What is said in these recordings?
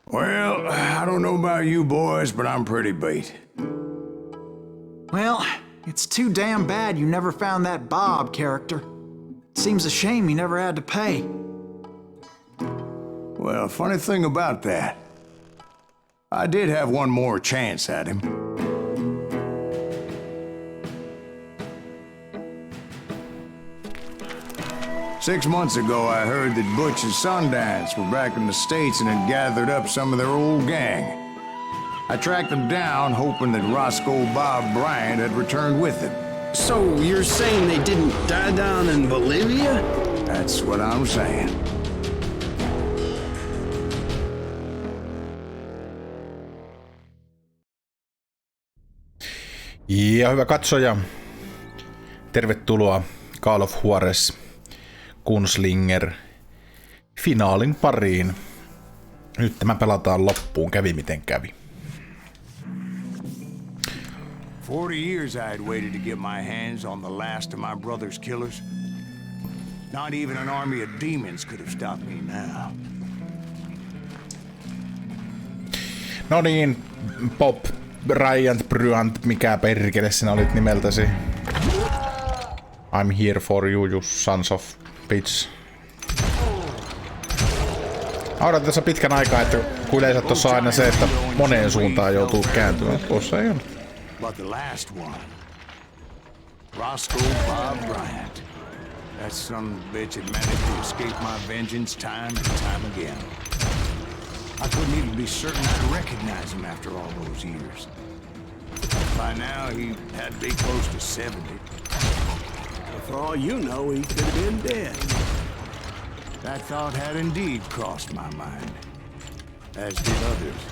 Well, I don't know about you boys, but I'm pretty beat. Well, it's too damn bad you never found that Bob character. Seems a shame he never had to pay. Well, funny thing about that, I did have one more chance at him. Six months ago, I heard that Butch and Sundance were back in the States and had gathered up some of their old gang. I tracked them down, hoping that Roscoe Bob Bryant had returned with them. So you're saying they didn't die down in Bolivia? That's what I'm saying. Ja hyvä katsoja, tervetuloa Call of Juares Gunslinger finaalin pariin. Nyt tämä pelataan loppuun, kävi miten kävi. 40 years I had waited to get my hands on the last of my brother's killers. Not even an army of demons could have stopped me now. No niin, Bob Bryant, mikä perkele sinä olit nimeltäsi? I'm here for you, you sons of bitch. Odotan tässä pitkän aikaa, että kun yleensä tossa on aina se, että moneen suuntaan joutuu kääntymään. Tuossa ei ole. But the last one, Roscoe Bob Bryant. That son of a bitch had managed to escape my vengeance time and time again. I couldn't even be certain I'd recognize him after all those years. By now, he had to be close to 70. But for all you know, he could have been dead. That thought had indeed crossed my mind, as did others.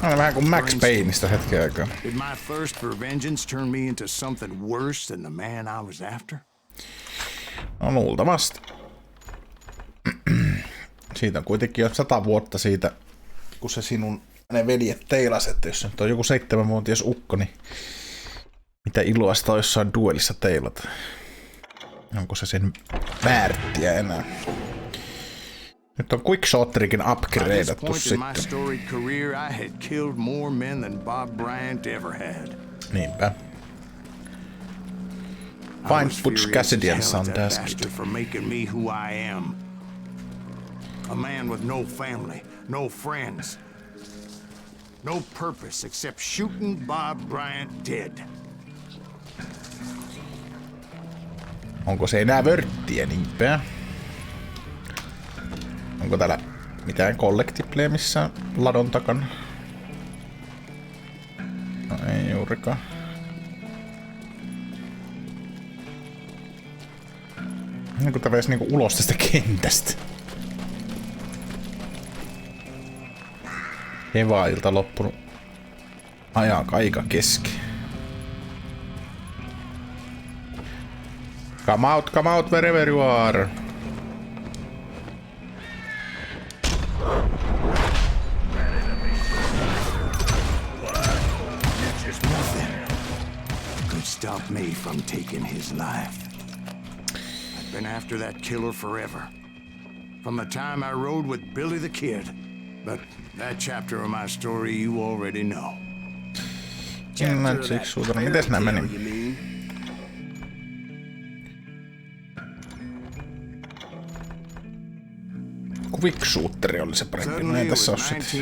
Vähän kuin Max Payneistä hetken aikaa. Did my thirst for vengeance turn me into something worse than the man I was after? No luultavasti. Siitä on kuitenkin jo 100 vuotta siitä, kun se sinun ne veljet teilas, että jos nyt on joku 7-vuotias ukko, niin mitä iloa sitä on jossain duelissa teilata. Onko se sen väärtiä enää? Nyt on quickshotterikin upgradeattu sitten. Niinpä. Find Butch Cassidy and Sundance. A man with no family, no friends, no purpose except shooting Bob Bryant dead. Onko se enää vörttiä niinpä? Onko täällä mitään collectiblea missään ladon takana? No ei juurikaan. Niin kuin tää veisi niinku ulos tästä kentästä. Hevailta loppunut ajaa aika kesken. Come out wherever you are. Stop me from taking his life. I've been after that killer forever. From the time I rode with Billy the Kid. But that chapter of my story you already know. Mites nää meni? Quickshooteri oli se parempi. No ei tässä oo sit.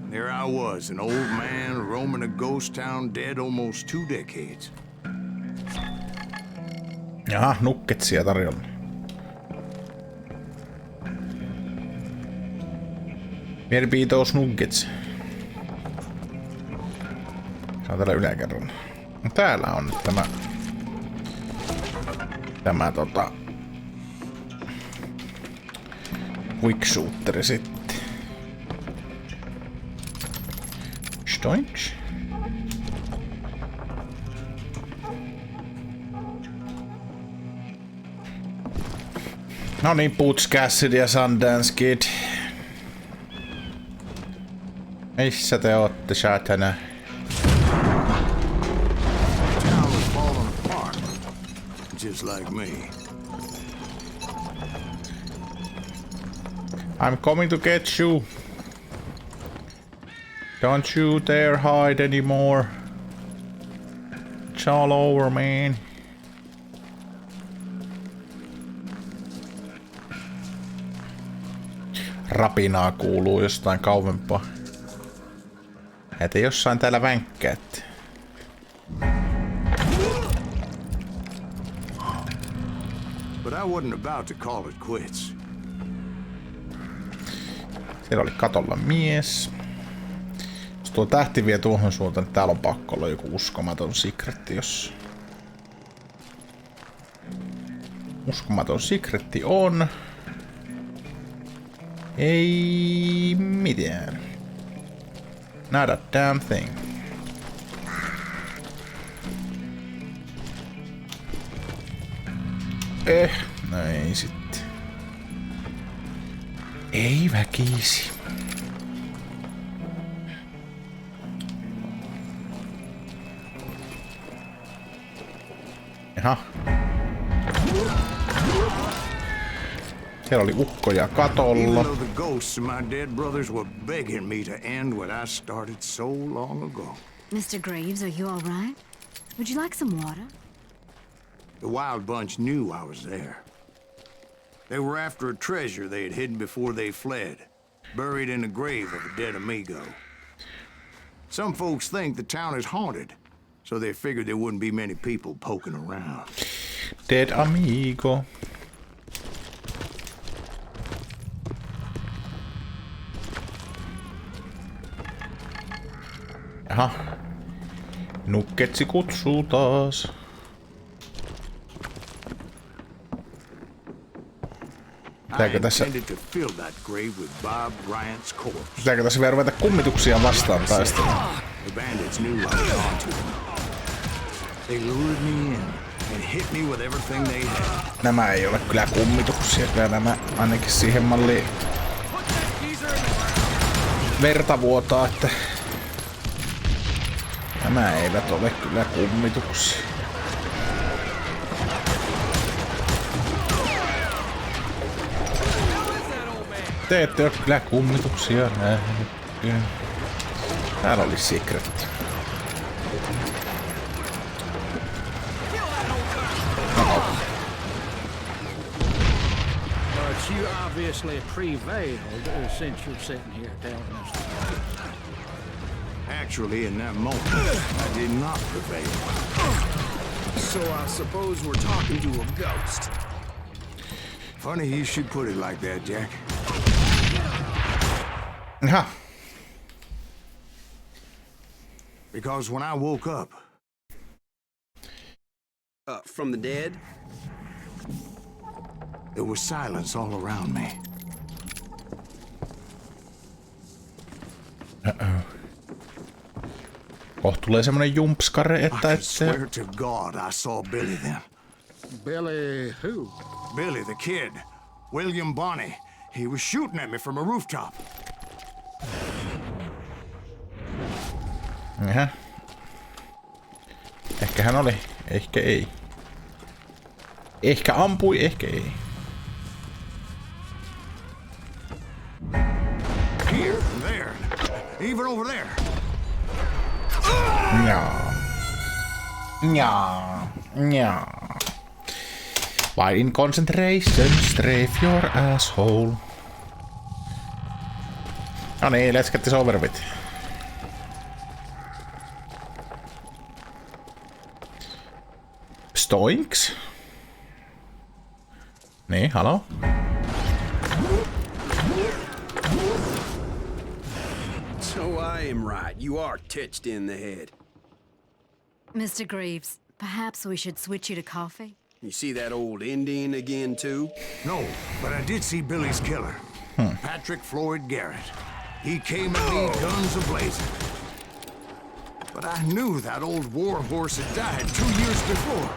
There I was, an old man roaming a ghost town dead almost 2 decades. Jaha, nukketsia tarjolla. Where be those nuggets? Se on täällä yläkerralla. No, täällä on nyt tämä quickshooteri sitten. Stoinch. No niin, Butch Cassidy ja Sundance Kid. Missä te ootte, satana? I'm coming to get you. Don't you dare hide anymore. It's all over, man. Rapinaa kuuluu jostain kauempaa. Että jossain täällä vänkkäätte. But I wasn't about to call it quits. Siellä oli katolla mies. Jos tuo tähti vie tuohon suuntaan, niin täällä on pakko olla joku uskomaton secretti, jos... Uskomaton secretti on. Ei mitään. Not a damn thing. No ei sitten. Ei väkisi. Jaha. Siellä oli ukkoja katolla. Even though the ghosts of my dead brothers were begging me to end what I started so long ago. Mr. Graves, are you all right? Would you like some water? The Wild Bunch knew I was there. They were after a treasure they had hidden before they fled, buried in the grave of a dead amigo. Some folks think the town is haunted, so they figured there wouldn't be many people poking around. Dead amigo. Aha. Nukketsi kutsuu taas. Pitääkö tässä vielä ruveta kummituksia vastaan taistella? Nämä ei ole kyllä kummituksia, kyllä nämä ainakin siihen malliin verta vuotaa, että nämä eivät ole kyllä kummituksia. Te ette ole kyllä kummituksia nähnyt. Täällä oli secret. But you obviously prevailed since you're sitting here telling us. Actually, in that moment, I did not prevail. So I suppose we're talking to a ghost. Funny you should put it like that, Jack. Aha. Because when I woke up... From the dead? There was silence all around me. Uh-oh. Kohta tulee semmonen jumpskare, että... I swear to God I saw Billy then. Billy who? Billy the kid. William Bonney. He was shooting at me from a rooftop. Jaha. Ehkä hän oli, ehkä ei. Ehkä ampui, ehkä ei. Here, there, even over there. Njaa. Njaa. Njaa. While in concentration, strafe your asshole. No niin, let's get this over with. Stoinks? Niin, hallo? So I am right. You are touched in the head. Mr. Graves, perhaps we should switch you to coffee? You see that old Indian again, too? No, but I did see Billy's killer. Patrick Floyd Garrett. He came at me guns a-blazing. But I knew that old war horse had died 2 years before.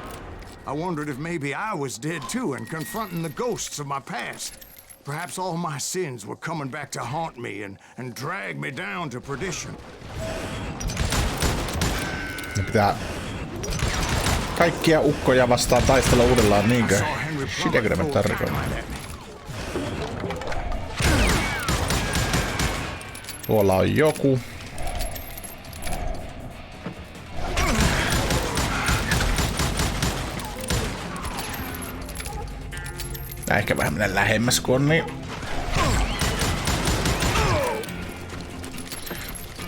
I wondered if maybe I was dead too and confronting the ghosts of my past. Perhaps all my sins were coming back to haunt me and drag me down to perdition. Pitää kaikkia ukkoja vastaan taistella uudellaan, niinkö? Sitäkö tämä tarkoittaa? Tuolla on joku. Ehkä vähän mennä lähemmäs kun on niin.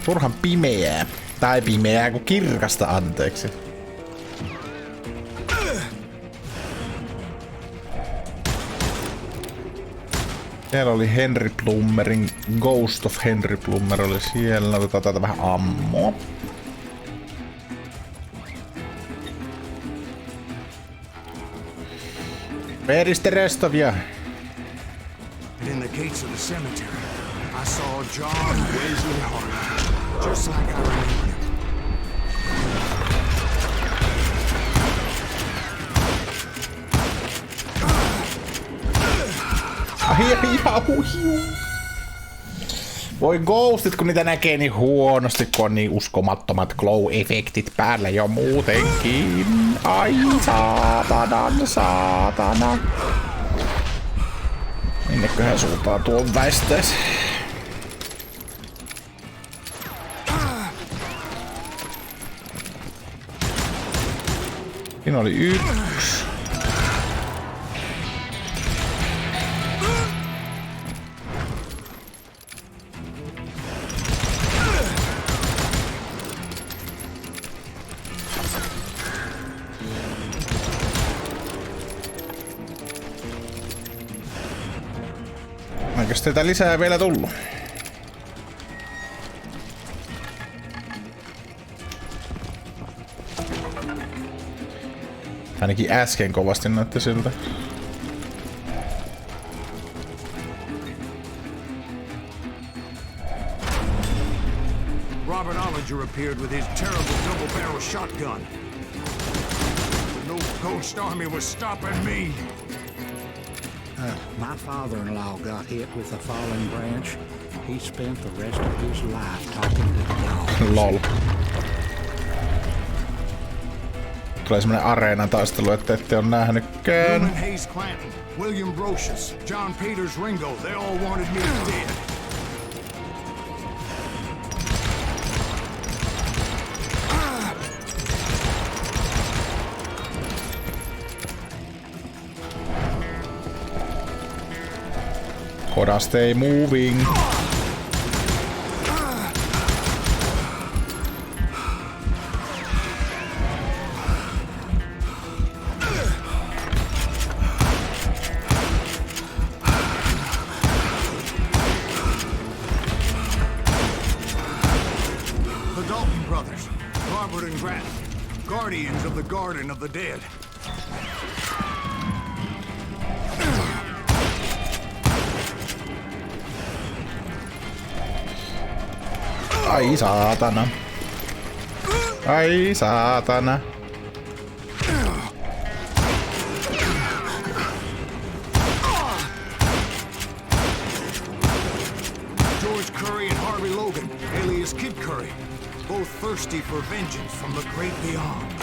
Turhan pimeää. Tai pimeää kuin kirkasta, anteeksi. Siellä oli Henry Plummerin Ghost of Henry Plummer oli siellä. Otetaan täältä vähän ammoa. Where is the rest of you? In the gates of the cemetery, I saw John Wesley Hart, just like I remembered him. Voi ghostit, kun niitä näkee niin huonosti, kun on niin uskomattomat glow-efektit päällä jo muutenkin. Ai saatana. Minneköhän suuntaan tuon väistäis? Siinä oli yksi. Eikös teitä lisää vielä tullut? Ainakin äsken kovasti näytti siltä. Robert Ollinger appeared with his terrible double-barrel shotgun. No ghost army was stopping me. My father-in-law got hit with a falling branch. He spent the rest of his life talking to the dogs. Lol. Tulee semmonen areenan taistelu, että ette on nähnytkään. Newman Hayes Clanton, William Brocious, John Peters Ringo, they all wanted me dead. Koda stay moving. Guardians of the Garden of the Dead. Ai saatana. Ai saatana. George Curry and Harvey Logan, alias Kid Curry, both thirsty for vengeance from the great beyond.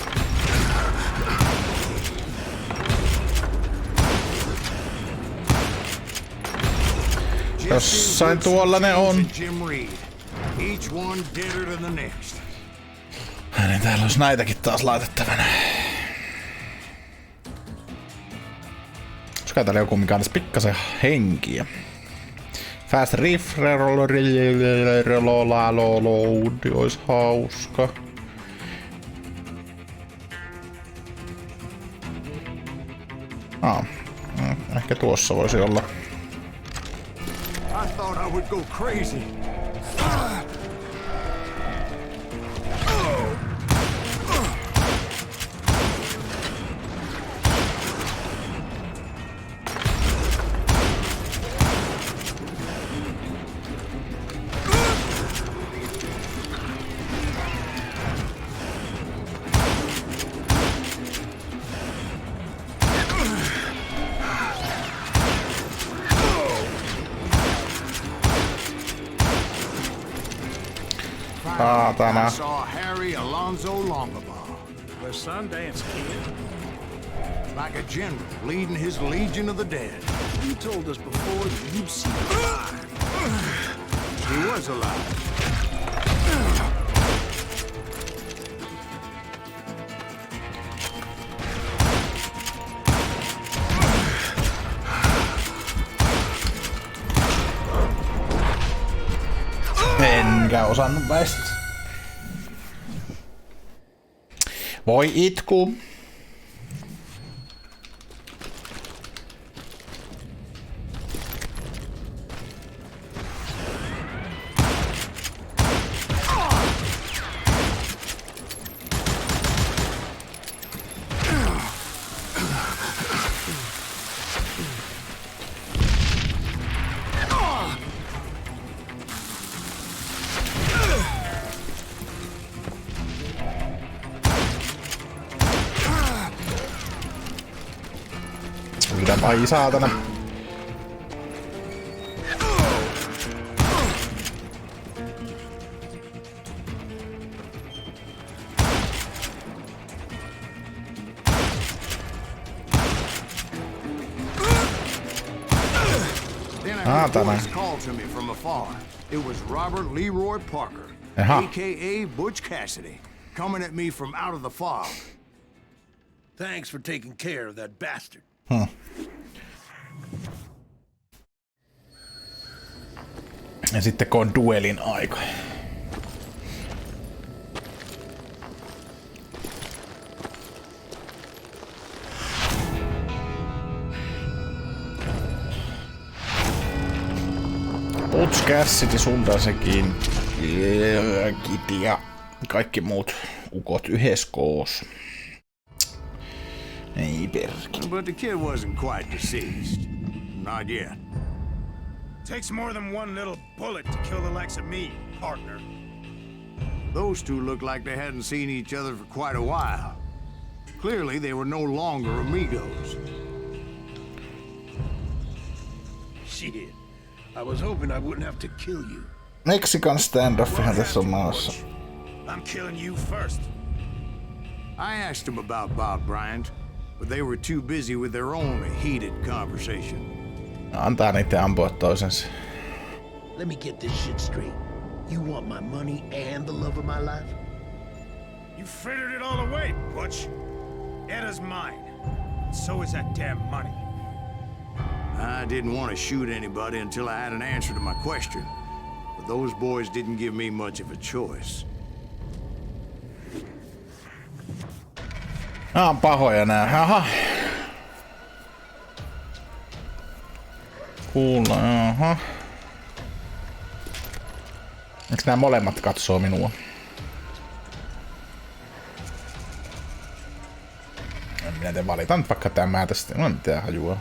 Jossain tuolla ne on. Each one deader than the next. Niin täällä olisi näitäkin taas laitettavana. Olisiko täällä joku, mikä olisi pikkasen henkiä? Fast riff, reload, olisi hauska. Ehkä tuossa voisi olla. I thought I would go crazy. Saatana. I saw Harry Alonzo Longabaugh. The Sundance Kid. Like a general leading his Legion of the Dead. You told us before that you'd see the fire. He was alive. Enkä osannut väistää. Voi itku. Ai saatana. Tämä. Called to me from afar. It was Robert Leroy Parker, aka Butch Cassidy, coming at me from out of the fog. Thanks for taking care of that bastard. Ja sitten kun on duelin aika. Butch Cassidy, Sundasekin, Kiitti ja kaikki muut ukot yhdessä koos. Ei perkele. But the kid wasn't quite deceased. Not yet. Takes more than one little bullet to kill the likes of me, partner. Those two looked like they hadn't seen each other for quite a while. Clearly, they were no longer amigos. Shit. I was hoping I wouldn't have to kill you. Mexican standoffihan tässä on maassa. I'm killing you first. I asked him about Bob Bryant, but they were too busy with their own heated conversation. Antaa niitä ampua toisensa. Let me get this shit straight. You want my money and the love of my life? You frittered it all away, Butch. Eda's mine. So is that damn money. I didn't want to shoot anybody until I had an answer to my question. But those boys didn't give me much of a choice. On pahoja nää. Aha. Kuulla, aha. Eiks nää molemmat katsoo minua? Minä te valitan vaikka tämä tästä. No mitään hajua.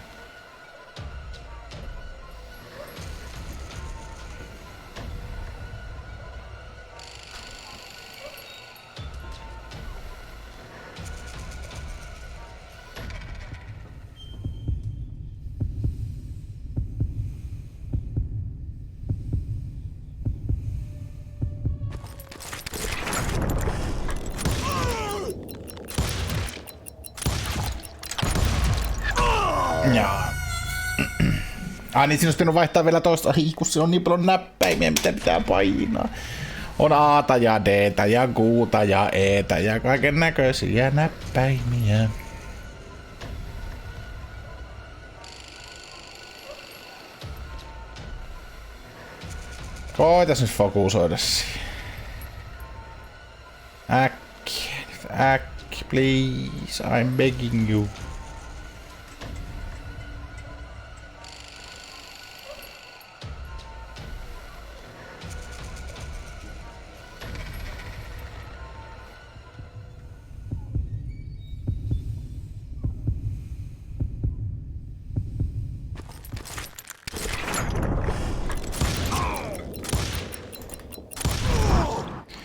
Ai niin, siinä olisi pitänyt vaihtaa vielä toista. Ai, kun se on niin paljon näppäimiä, mitä pitää painaa. On A:ta ja D:tä ja Q:ta ja E:tä ja kaiken näköisiä näppäimiä. Koitas nyt fokusoida siihen. Äkki, please, I'm begging you.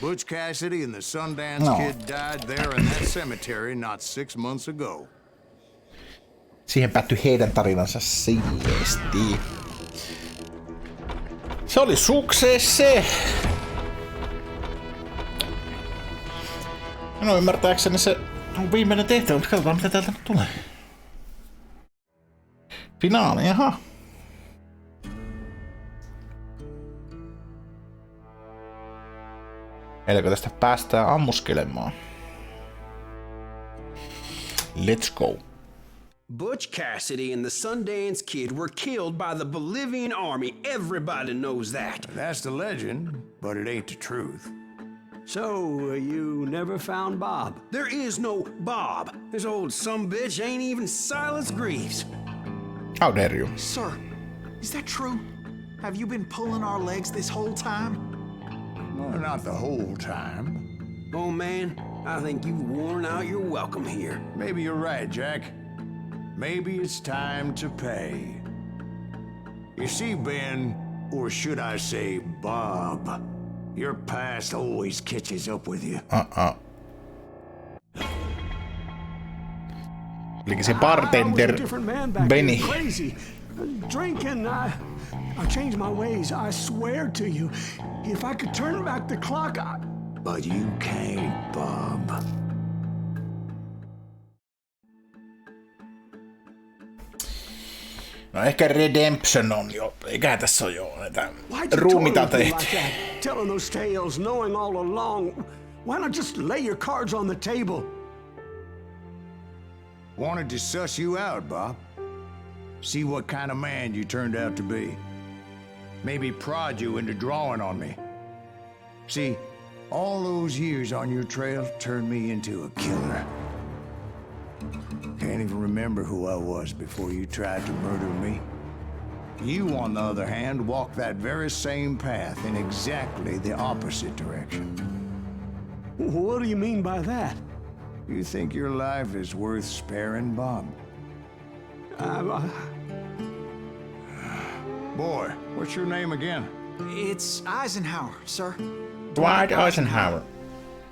Butch Cassidy and the Sundance Kid died there in that cemetery not 6 months ago. Siihen päättyi heidän tarinansa siisti. Se oli suksessi. No ymmärtääkseni se on viimeinen tehtävä, mutta katsotaan mitä täältä nyt tulee. Finaali, jaha. Elikkä tästä päästään ammuskelemaan. Let's go. Butch Cassidy and the Sundance Kid were killed by the Bolivian army. Everybody knows that. That's the legend, but it ain't the truth. So, you never found Bob? There is no Bob. This old sumbitch ain't even Silas Greaves. How dare you? Sir, is that true? Have you been pulling our legs this whole time? Well, not the whole time. Oh man, I think you've worn out your welcome here. Maybe you're right, Jack. Maybe it's time to pay. You see, Ben, or should I say Bob, your past always catches up with you. Eli se bartender Benny. Drinking, I changed my ways, I swear to you. If I could turn back the clock, But you can't, Bob. No ehkä Redemption on jo, eikä tässä on jo näitä ruumita tehty. Telling those tales, knowing all along. Why not just lay your cards on the table? Wanted to suss you out, Bob. See what kind of man you turned out to be. Maybe prod you into drawing on me. See, all those years on your trail turned me into a killer. Can't even remember who I was before you tried to murder me. You, on the other hand, walked that very same path in exactly the opposite direction. What do you mean by that? You think your life is worth sparing, Bob? Boy, what's your name again? It's Eisenhower, sir. Dwight Eisenhower.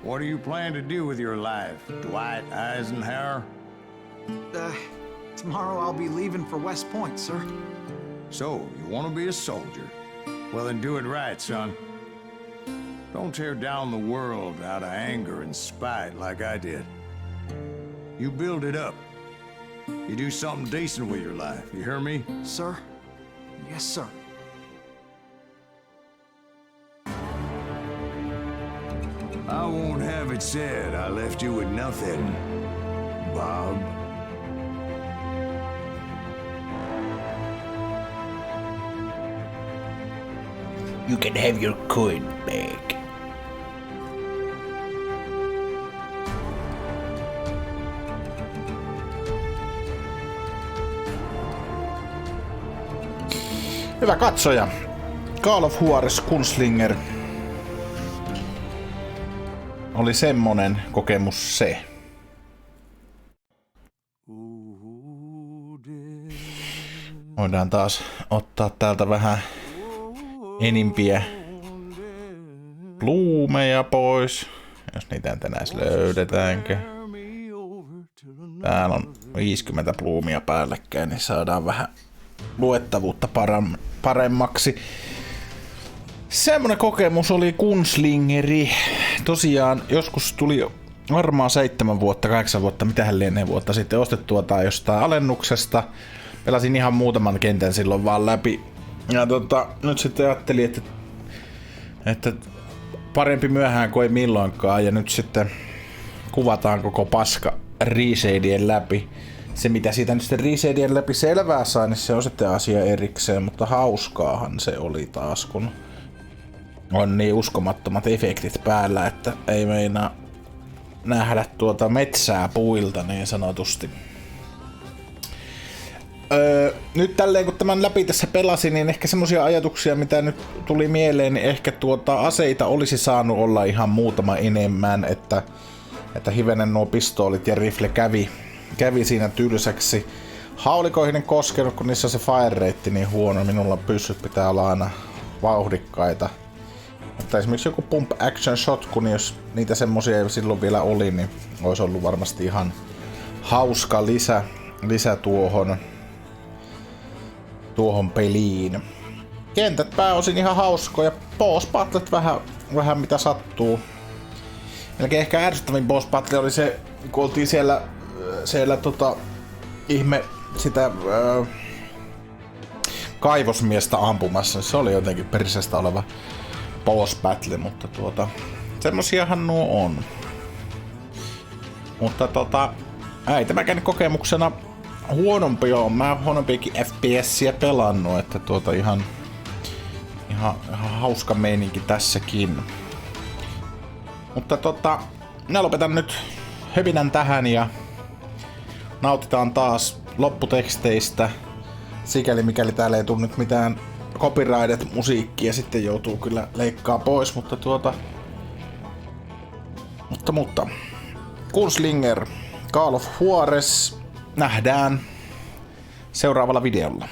What do you plan to do with your life, Dwight Eisenhower? Tomorrow I'll be leaving for West Point, sir. So, you want to be a soldier? Well, then do it right, son. Don't tear down the world out of anger and spite like I did. You build it up. You do something decent with your life, you hear me? Sir? Yes, sir. I won't have it said I left you with nothing, Bob. You can have your coin back. Hyvä katsoja. Call of Juares Gunslinger. Oli semmonen kokemus se. Voidaan taas ottaa täältä vähän enimpiä pluumeja pois, jos niitä tänään löydetäänkö. Täällä on 50 pluumia päällekkäin, niin saadaan vähän luettavuutta paremmaksi. Semmonen kokemus oli Gunslingeri. Tosiaan joskus tuli varmaan 7 vuotta, 8 vuotta, mitähän lienee vuotta sitten ostettua tai jostain alennuksesta. Pelasin ihan muutaman kentän silloin vaan läpi. Ja nyt sitten ajattelin, että parempi myöhään kuin ei milloinkaan. Ja nyt sitten kuvataan koko paska reshadien läpi. Se mitä siitä nyt sitten reshadien läpi selvää saa, niin se on sitten asia erikseen. Mutta hauskaahan se oli taas, kun on niin uskomattomat efektit päällä, että ei meinaa nähdä tuota metsää puilta niin sanotusti. Nyt tälleen kun tämän läpi tässä pelasin, niin ehkä semmosia ajatuksia mitä nyt tuli mieleen, niin ehkä aseita olisi saanut olla ihan muutama enemmän, että hivenen nuo pistoolit ja rifle kävi siinä tylsäksi. Haulikoihin en koskenut, kun niissä on se fire rate niin huono, minulla pyssyt pitää olla aina vauhdikkaita. Mutta esimerkiksi joku pump action shotgun, jos niitä semmosia silloin vielä oli, niin olisi ollut varmasti ihan hauska lisä tuohon peliin. Kentät pääosin ihan hauskoja, boss battlet vähän mitä sattuu. Melkein ehkä ärsyttävin boss battle oli se, kun oltiin siellä ihme sitä kaivosmiestä ampumassa. Se oli jotenkin perisestä oleva boss battle, mutta Semmosiahan nuo on. Mutta ei tämäkään kokemuksena huonompi on. Mä huonompiakin FPSiä pelannut, että ihan hauska meininki tässäkin. Mutta minä lopetan nyt höpinän tähän ja nautitaan taas lopputeksteistä. Sikäli mikäli täällä ei tule nyt mitään copyrighted-musiikkia, sitten joutuu kyllä leikkaa pois, mutta Mutta Gunslinger, Call of Juares, nähdään seuraavalla videolla.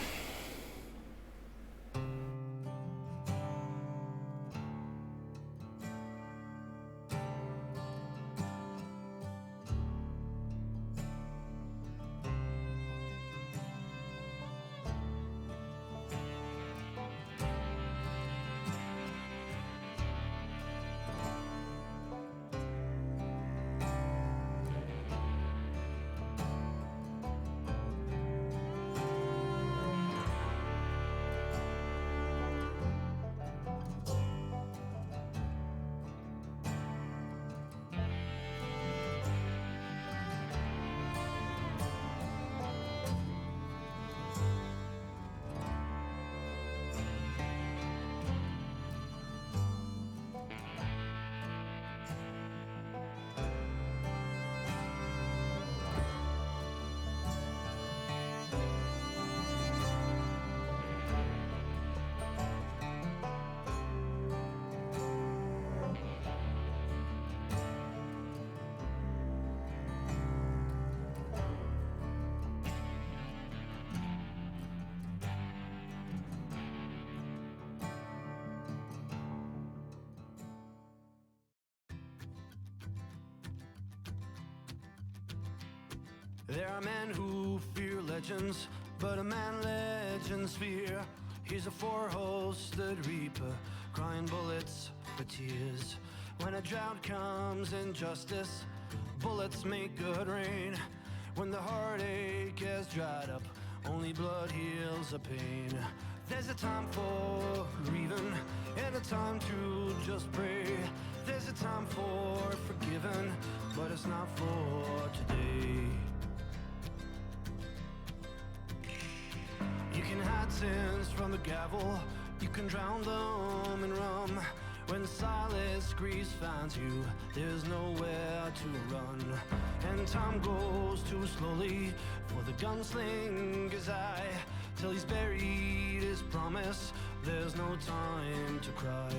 There are men who fear legends, but a man legends fear. He's a four-hosted reaper, crying bullets for tears. When a drought comes in justice, bullets make good rain. When the heartache has dried up, only blood heals the pain. There's a time for grieving, and a time to just pray. There's a time for forgiving, but it's not for today. You can hide sins from the gavel, you can drown them in rum. When silence grease finds you, there's nowhere to run. And time goes too slowly for the gunslinger's eye. Till he's buried his promise, there's no time to cry.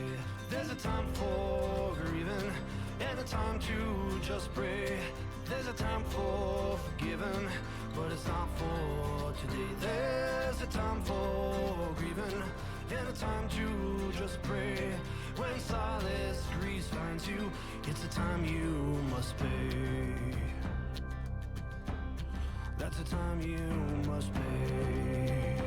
There's a time for grieving, and a time to just pray. There's a time for forgiving, but it's not for today. There's a time for grieving, and a time to just pray. When silence grease finds you, it's a time you must pay. That's a time you must pay.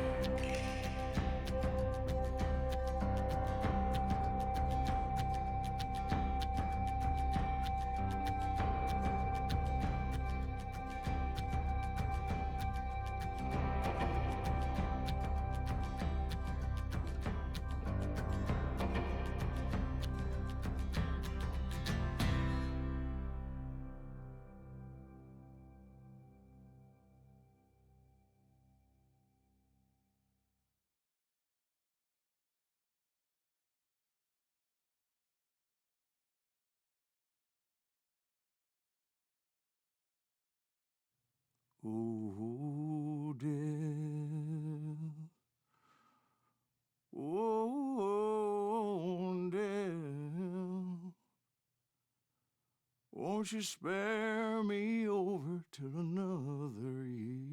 Oh, dear. Oh, dear. Won't you spare me over till another year?